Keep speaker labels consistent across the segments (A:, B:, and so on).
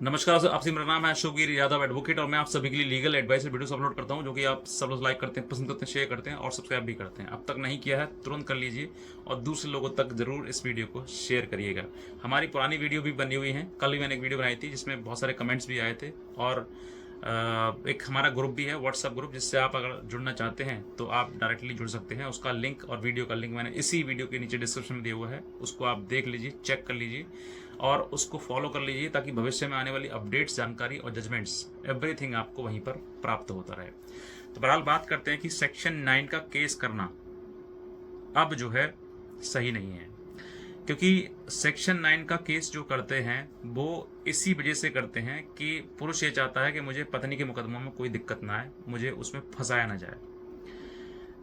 A: नमस्कार सर, आपसे मेरा नाम है अशोकवीर यादव एडवोकेट और मैं आप सभी के लिए लीगल एडवाइस वीडियोस अपलोड करता हूं जो कि आप सब लोग लाइक करते हैं, पसंद करते हैं, शेयर करते हैं और सब्सक्राइब भी करते हैं। अब तक नहीं किया है तुरंत कर लीजिए और दूसरे लोगों तक जरूर इस वीडियो को शेयर करिएगा। हमारी पुरानी वीडियो भी बनी हुई है, कल भी मैंने एक वीडियो बनाई थी जिसमें बहुत सारे कमेंट्स भी आए थे और एक हमारा ग्रुप भी है, व्हाट्सएप ग्रुप, जिससे आप अगर जुड़ना चाहते हैं तो आप डायरेक्टली जुड़ सकते हैं। उसका लिंक और वीडियो का लिंक मैंने इसी वीडियो के नीचे डिस्क्रिप्शन में दिया हुआ है, उसको आप देख लीजिए, चेक कर लीजिए और उसको फॉलो कर लीजिए ताकि भविष्य में आने वाली अपडेट्स, जानकारी और जजमेंट्स एवरीथिंग आपको वहीं पर प्राप्त होता रहे। तो बहरहाल बात करते हैं कि सेक्शन 9 का केस करना अब जो है सही नहीं है, क्योंकि सेक्शन 9 का केस जो करते हैं वो इसी वजह से करते हैं कि पुरुष ये चाहता है कि मुझे पत्नी के मुकदमों में कोई दिक्कत ना आए, मुझे उसमें फंसाया ना जाए।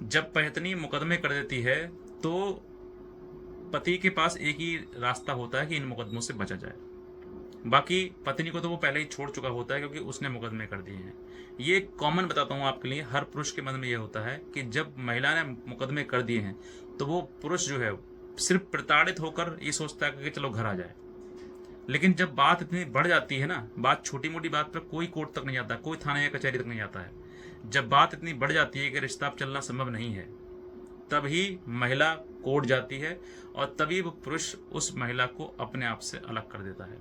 A: जब पत्नी मुकदमे कर देती है तो पति के पास एक ही रास्ता होता है कि इन मुकदमों से बचा जाए। बाकी पत्नी को तो वो पहले ही छोड़ चुका होता है क्योंकि उसने मुकदमे कर दिए हैं। ये कॉमन बताता हूँ आपके लिए, हर पुरुष के मन में ये होता है कि जब महिला ने मुकदमे कर दिए हैं तो वो पुरुष जो है सिर्फ प्रताड़ित होकर ये सोचता है कि चलो घर आ जाए। लेकिन जब बात इतनी बढ़ जाती है ना, बात छोटी मोटी बात पर कोई कोर्ट तक नहीं जाता, कोई थाने या कचहरी तक नहीं जाता है। जब बात इतनी बढ़ जाती है कि रिश्ता अब चलना संभव नहीं है, तभी महिला कोर्ट जाती है और तभी वो पुरुष उस महिला को अपने आप से अलग कर देता है।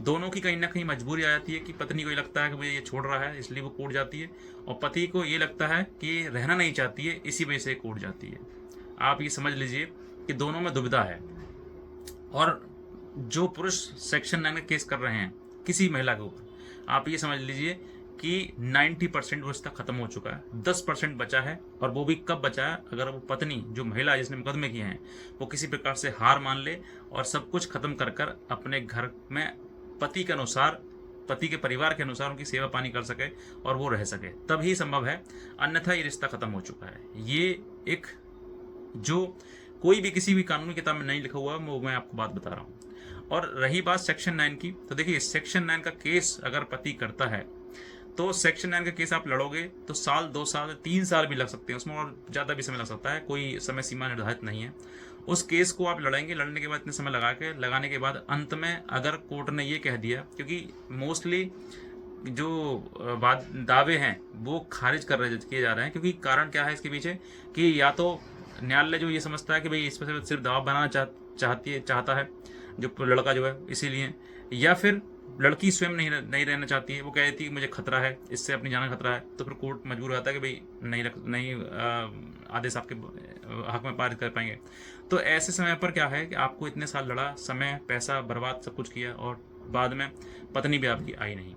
A: दोनों की कहीं ना कहीं मजबूरी आ जाती है कि पत्नी को ये लगता है कि मुझे ये छोड़ रहा है इसलिए वो कोर्ट जाती है, और पति को ये लगता है कि रहना नहीं चाहती है इसी वजह से कोर्ट जाती है। आप ये समझ लीजिए कि दोनों में दुविधा है। और जो पुरुष सेक्शन 9 का केस कर रहे हैं किसी महिला के ऊपर, आप ये समझ लीजिए कि 90% वो रिश्ता खत्म हो चुका है, 10% बचा है। और वो भी कब बचा है? अगर वो पत्नी, जो महिला जिसने मुकदमे किए हैं, वो किसी प्रकार से हार मान ले और सब कुछ खत्म कर कर अपने घर में पति के अनुसार, पति के परिवार के अनुसार उनकी सेवा पानी कर सके और वो रह सके, तभी संभव है। अन्यथा ये रिश्ता खत्म हो चुका है। ये एक जो कोई भी किसी भी कानूनी किताब में नहीं लिखा हुआ है, वो मैं आपको बात बता रहा हूँ। और रही बात सेक्शन 9 की, तो देखिए सेक्शन 9 का केस अगर पति करता है तो सेक्शन 9 का केस आप लड़ोगे तो साल, 2 साल, 3 साल भी लग सकते हैं, उसमें और ज़्यादा भी समय लग सकता है, कोई समय सीमा निर्धारित नहीं है। उस केस को आप लड़ेंगे, लड़ने के बाद इतने समय लगाने के बाद अंत में अगर कोर्ट ने ये कह दिया, क्योंकि मोस्टली जो दावे हैं वो खारिज किए जा रहे हैं, क्योंकि कारण क्या है इसके पीछे कि या तो न्यायालय जो ये समझता है कि भाई इस पर सिर्फ दबाव बनाना चाहता है जो लड़का जो है, इसीलिए, या फिर लड़की स्वयं नहीं रहना चाहती है, वो कह देती है कि मुझे खतरा है, इससे अपनी जान खतरा है, तो फिर कोर्ट मजबूर हो जाता है कि भाई नहीं आदेश आपके हक में पारित कर पाएंगे। तो ऐसे समय पर क्या है कि आपको इतने साल लड़ा, समय, पैसा बर्बाद, सब कुछ किया और बाद में पत्नी भी आपकी आई नहीं।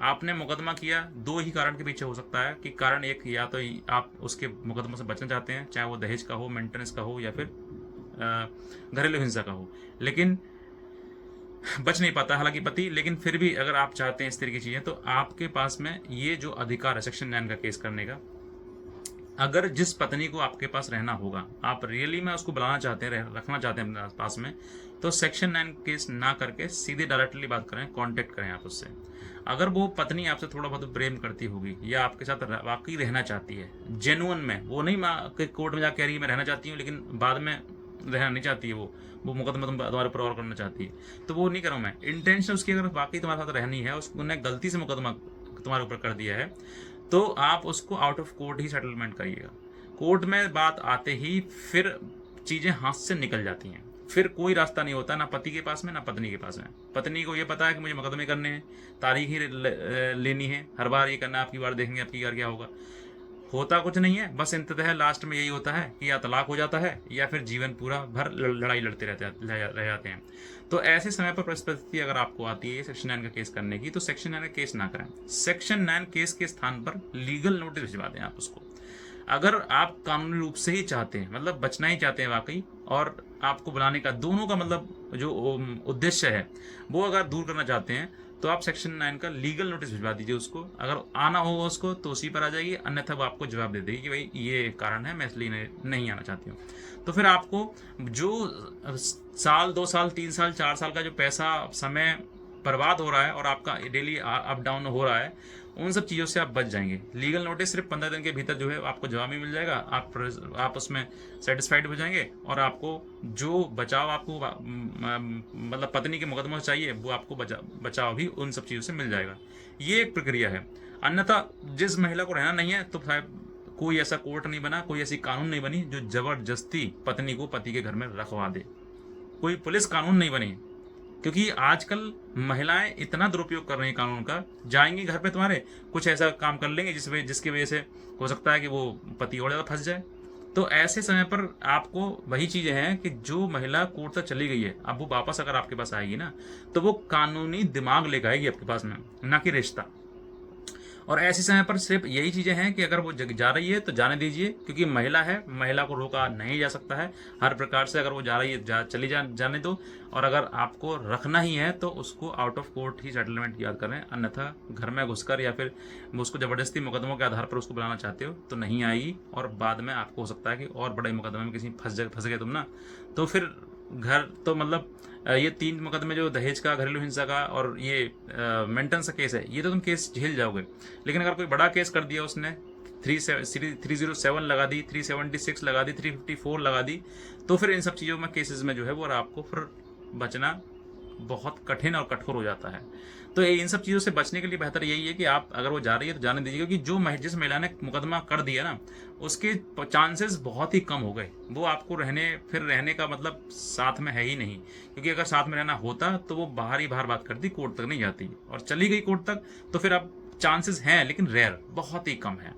A: आपने मुकदमा किया, 2 ही कारण के पीछे हो सकता है कि कारण एक, या तो आप उसके मुकदमों से बचना चाहते हैं, चाहे वो दहेज का हो, मेंटेनेंस का हो या फिर घरेलू हिंसा का हो, लेकिन बच नहीं पाता हालांकि पति। लेकिन फिर भी अगर आप चाहते हैं इस तरह की चीज़ें, तो आपके पास में ये जो अधिकार है सेक्शन 9 का केस करने का, अगर जिस पत्नी को आपके पास रहना होगा, आप रियली में उसको बुलाना चाहते हैं, रखना चाहते हैं अपने पास में, तो सेक्शन 9 केस ना करके सीधे डायरेक्टली बात करें, कांटेक्ट करें आप उससे। अगर वो पत्नी आपसे थोड़ा बहुत प्रेम करती होगी या आपके साथ वाकई रहना चाहती है जेन्युइन में, वो नहीं कोर्ट में जाकर कह रही है मैं रहना चाहती हूँ लेकिन बाद में रहना नहीं चाहती है, वो मुकदमा तुम्हारे ऊपर और करना चाहती है, तो वो नहीं करूँ मैं। इंटेंशन उसकी अगर वाकई तुम्हारे साथ रहनी है, उसने गलती से मुकदमा तुम्हारे ऊपर कर दिया है, तो आप उसको out of court he settlement करिएगा। कोर्ट में बात आते ही फिर चीज़ें हाथ से निकल जाती हैं, फिर कोई रास्ता नहीं होता, ना पति के पास में ना पत्नी के पास में। पत्नी को ये पता है कि मुझे मुकदमे करने हैं, तारीख ही लेनी है, हर बार ये करना, आपकी बार देखेंगे आपकी बार क्या होगा। होता कुछ नहीं है, बस इंततः लास्ट में यही होता है कि या तलाक हो जाता है या फिर जीवन पूरा भर लड़ाई लड़ते रह जाते हैं। तो ऐसे समय पर परिस्थिति अगर आपको आती है सेक्शन 9 का केस करने की, तो सेक्शन 9 का केस ना करें। सेक्शन 9 केस के स्थान पर लीगल नोटिस भिजवा दें आप उसको। अगर आप कानूनी रूप से ही चाहते हैं, मतलब बचना ही चाहते हैं वाकई, और आपको बुलाने का दोनों का मतलब जो उद्देश्य है वो अगर दूर करना चाहते हैं, तो आप सेक्शन 9 का लीगल नोटिस भिजवा दीजिए उसको। अगर आना होगा उसको तो उसी पर आ जाएगी, अन्यथा वो आपको जवाब दे देगी कि भाई ये कारण है, मैं इसलिए नहीं आना चाहती हूँ। तो फिर आपको जो साल, 2 साल, 3 साल, 4 साल का जो पैसा, समय बर्बाद हो रहा है और आपका डेली अप डाउन हो रहा है, उन सब चीज़ों से आप बच जाएंगे। लीगल नोटिस सिर्फ 15 दिन के भीतर जो है आपको जवाब भी मिल जाएगा, आप उसमें सेटिस्फाइड हो जाएंगे और आपको जो बचाव आपको मतलब पत्नी के मुकदमा से चाहिए वो आपको बचाव भी उन सब चीज़ों से मिल जाएगा। ये एक प्रक्रिया है। अन्यथा जिस महिला को रहना नहीं है तो कोई ऐसा कोर्ट नहीं बना, कोई ऐसी कानून नहीं बनी जो जबरदस्ती पत्नी को पति के घर में रखवा दे, कोई पुलिस कानून नहीं बनी। क्योंकि आजकल महिलाएं इतना दुरुपयोग कर रही हैं कानून का, जाएंगी घर पे तुम्हारे, कुछ ऐसा काम कर लेंगे जिसकी वजह से हो सकता है कि वो पति और ज़्यादा फंस जाए। तो ऐसे समय पर आपको वही चीज़ें हैं कि जो महिला कोर्ट तक चली गई है, अब वो वापस अगर आपके पास आएगी ना, तो वो कानूनी दिमाग लेकर आएगी आपके पास में, ना कि रिश्ता। और ऐसे समय पर सिर्फ यही चीज़ें हैं कि अगर वो जा रही है तो जाने दीजिए, क्योंकि महिला है, महिला को रोका नहीं जा सकता है हर प्रकार से। अगर वो जा रही है जाने दो। और अगर आपको रखना ही है तो उसको out of court he settlement याद करें, अन्यथा घर में घुसकर या फिर उसको ज़बरदस्ती मुकदमों के आधार पर उसको बुलाना चाहते हो तो नहीं आएगी। और बाद में आपको हो सकता है कि और बड़े मुकदमे में किसी फंस गए तुम ना, तो फिर घर तो मतलब ये 3 मुकदमे जो दहेज का, घरेलू हिंसा का और ये मेंटेनेंस का केस है, ये तो तुम केस झेल जाओगे। लेकिन अगर कोई बड़ा केस कर दिया उसने, 307 लगा दी, 376 लगा दी, 354 लगा दी, तो फिर इन सब चीज़ों में केसेस में जो है वो आपको फिर बचना बहुत कठिन और कठोर हो जाता है। तो इन सब चीज़ों से बचने के लिए बेहतर यही है कि आप अगर वो जा रही है तो जाने दीजिए, क्योंकि जिस महिला ने मुकदमा कर दिया ना, उसके चांसेस बहुत ही कम हो गए। वो आपको फिर रहने का मतलब साथ में है ही नहीं, क्योंकि अगर साथ में रहना होता तो वो बाहर बात करती, कोर्ट तक नहीं जाती। और चली गई कोर्ट तक तो फिर अब चांसेस हैं, लेकिन रेयर, बहुत ही कम है।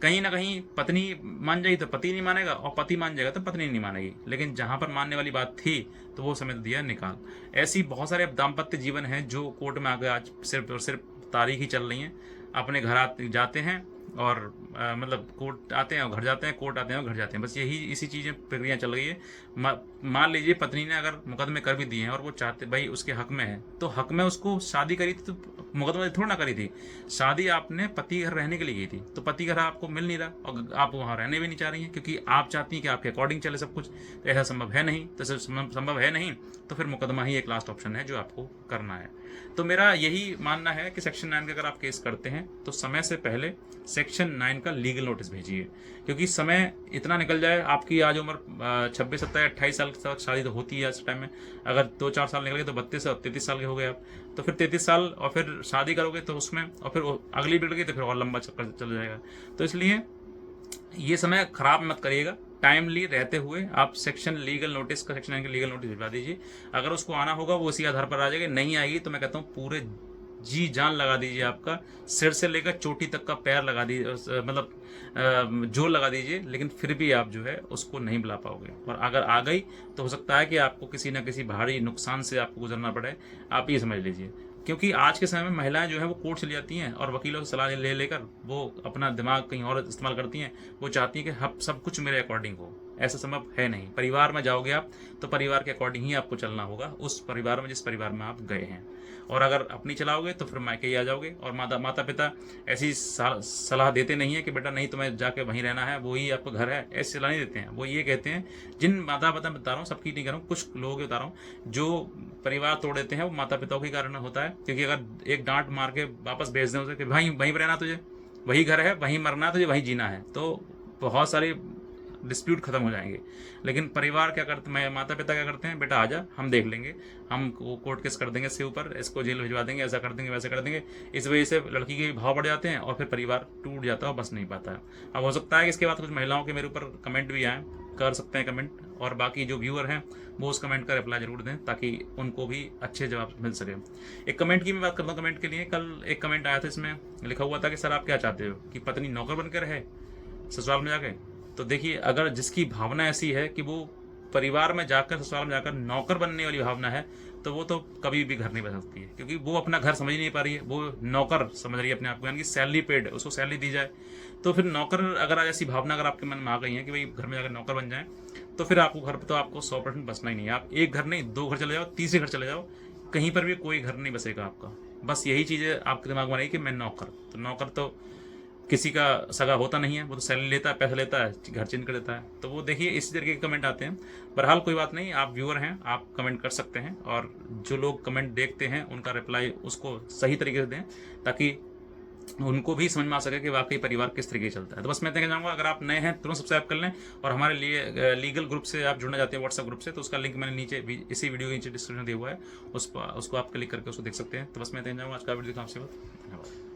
A: कहीं ना कहीं पत्नी मान जाएगी तो पति नहीं मानेगा, और पति मान जाएगा तो पत्नी नहीं मानेगी। लेकिन जहां पर मानने वाली बात थी तो वो समय दिया निकाल। ऐसी बहुत सारे दाम्पत्य जीवन हैं जो कोर्ट में आगे आज सिर्फ और सिर्फ तारीख ही चल रही हैं। अपने घर जाते हैं और मतलब कोर्ट आते हैं और घर जाते हैं, कोर्ट आते हैं और घर जाते हैं, बस यही इसी चीज़ें प्रक्रिया चल रही है। मान लीजिए पत्नी ने अगर मुकदमे कर भी दिए हैं और वो चाहते भाई उसके हक में है, तो हक में उसको शादी करी थी तो मुकदमा थोड़ा ना करी थी, शादी आपने पति घर रहने के लिए की थी। तो पति घर आपको मिल नहीं रहा और आप वहाँ रहने भी नहीं चाह रही हैं, क्योंकि आप चाहती हैं कि आपके अकॉर्डिंग चले सब कुछ। तो ऐसा संभव है नहीं, तो संभव है नहीं, तो फिर मुकदमा ही एक लास्ट ऑप्शन है जो आपको करना है। तो मेरा यही मानना है कि सेक्शन 9 का अगर आप केस करते हैं तो समय से पहले सेक्शन 9 का लीगल नोटिस भेजिए, क्योंकि समय इतना निकल जाए। आपकी आज उम्र 26, 27, 28 साल तक शादी तो होती है आज टाइम में। अगर 2-4 साल निकल गए तो 32 से 33 साल के हो गए आप, तो फिर 33 साल और फिर शादी करोगे तो उसमें, और फिर अगली बिगड़ गई तो फिर और लंबा चक्कर चल जाएगा। तो इसलिए ये समय खराब मत करिएगा, टाइमली रहते हुए आप सेक्शन लीगल नोटिस का, सेक्शन 9 का लीगल नोटिस भिजवा दीजिए। अगर उसको आना होगा वो उसी आधार पर आ जाएगा, नहीं आएगी तो मैं कहता हूँ पूरे जी जान लगा दीजिए, आपका सिर से लेकर चोटी तक का पैर लगा दीजिए, मतलब जोर लगा दीजिए, लेकिन फिर भी आप जो है उसको नहीं बुला पाओगे। और अगर आ गई तो हो सकता है कि आपको किसी न किसी भारी नुकसान से आपको गुजरना पड़े, आप ये समझ लीजिए। क्योंकि आज के समय में महिलाएं जो है वो कोर्ट चली जाती हैं और वकीलों से सलाह ले लेकर वो अपना दिमाग कहीं और इस्तेमाल करती हैं। वो चाहती हैं कि सब कुछ मेरे अकॉर्डिंग हो, ऐसा संभव है नहीं। परिवार में जाओगे आप तो परिवार के अकॉर्डिंग ही आपको चलना होगा, उस परिवार में जिस परिवार में आप गए हैं। और अगर अपनी चलाओगे तो फिर मायके ही आ जाओगे। और माता पिता ऐसी सलाह देते नहीं है कि बेटा नहीं तुम्हें जाके वहीं रहना है, वही आपका घर है, ऐसी सलाह नहीं देते हैं। वो ये कहते हैं, जिन माता पिता बता रहा हूँ, सबकी नहीं कर रहा हूँ, कुछ लोगों के बता रहा हूँ, जो परिवार तोड़ देते हैं वो माता पिताओं के कारण होता है। क्योंकि अगर एक डांट मार के वापस भेज दें उसे कि भाई वहीं पर रहना, तुझे वही घर है, वहीं मरना, तुझे वहीं जीना है, तो बहुत सारे डिस्प्यूट खत्म हो जाएंगे। लेकिन परिवार क्या करते हैं, माता पिता क्या करते हैं, बेटा आजा हम देख लेंगे, हम कोर्ट केस कर देंगे इसके ऊपर, इसको जेल भिजवा देंगे, ऐसा कर देंगे, वैसे कर देंगे। इस वजह से लड़की के भाव बढ़ जाते हैं और फिर परिवार टूट जाता है, बस नहीं पाता है। अब हो सकता है कि इसके बाद कुछ महिलाओं के मेरे ऊपर कमेंट भी आए, कर सकते हैं कमेंट, और बाकी जो व्यूअर हैं वो उस कमेंट का रिप्लाई जरूर दें ताकि उनको भी अच्छे जवाब मिल सके। एक कमेंट की मैं बात करता हूँ, कमेंट के लिए कल एक कमेंट आया था, इसमें लिखा हुआ था कि सर आप क्या चाहते हो कि पत्नी नौकर बनकर रहे ससुराल में जाके। तो देखिए, अगर जिसकी भावना ऐसी है कि वो परिवार में जाकर, ससुराल में जाकर नौकर बनने वाली भावना है, तो वो तो कभी भी घर नहीं बन सकती है, क्योंकि वो अपना घर समझ नहीं पा रही है, वो नौकर समझ रही है अपने आप को, यानी कि सैलरी पेड, उसको सैलरी दी जाए। तो फिर नौकर, अगर ऐसी भावना अगर आपके मन में आ गई है कि भाई घर में जाकर नौकर बन जाए, तो फिर आपको घर पर तो आपको 100% बसना ही नहीं है। आप एक घर नहीं 2 घर चले जाओ, तीसरे घर चले जाओ, कहीं पर भी कोई घर नहीं बसेगा आपका। बस यही चीज़ें आपके दिमाग में रहेगी कि मैं नौकर, तो नौकर तो किसी का सगा होता नहीं है, वो तो सैलरी लेता है, पैसा लेता है, घर चेंज कर देता है। तो वो देखिए इसी तरीके के कमेंट आते हैं। बहरहाल कोई बात नहीं, आप व्यूअर हैं, आप कमेंट कर सकते हैं, और जो लोग कमेंट देखते हैं उनका रिप्लाई उसको सही तरीके से दें, ताकि उनको भी समझ में आ सके कि वाकई परिवार किस तरीके से चलता है। तो बस मैं कहना चाहूँगा, अगर आप नए हैं तुरंत सब्सक्राइब कर लें, और हमारे लिए लीगल ग्रुप से आप जुड़ना चाहते हैं व्हाट्सएप ग्रुप से, तो उसका लिंक मैंने नीचे इसी वीडियो के नीचे डिस्क्रिप्शन दिया हुआ है, उसको आप क्लिक करके उसको देख सकते हैं। तो बस मैं कहना चाहूँगा आज का वीडियो आपसे धन्यवाद।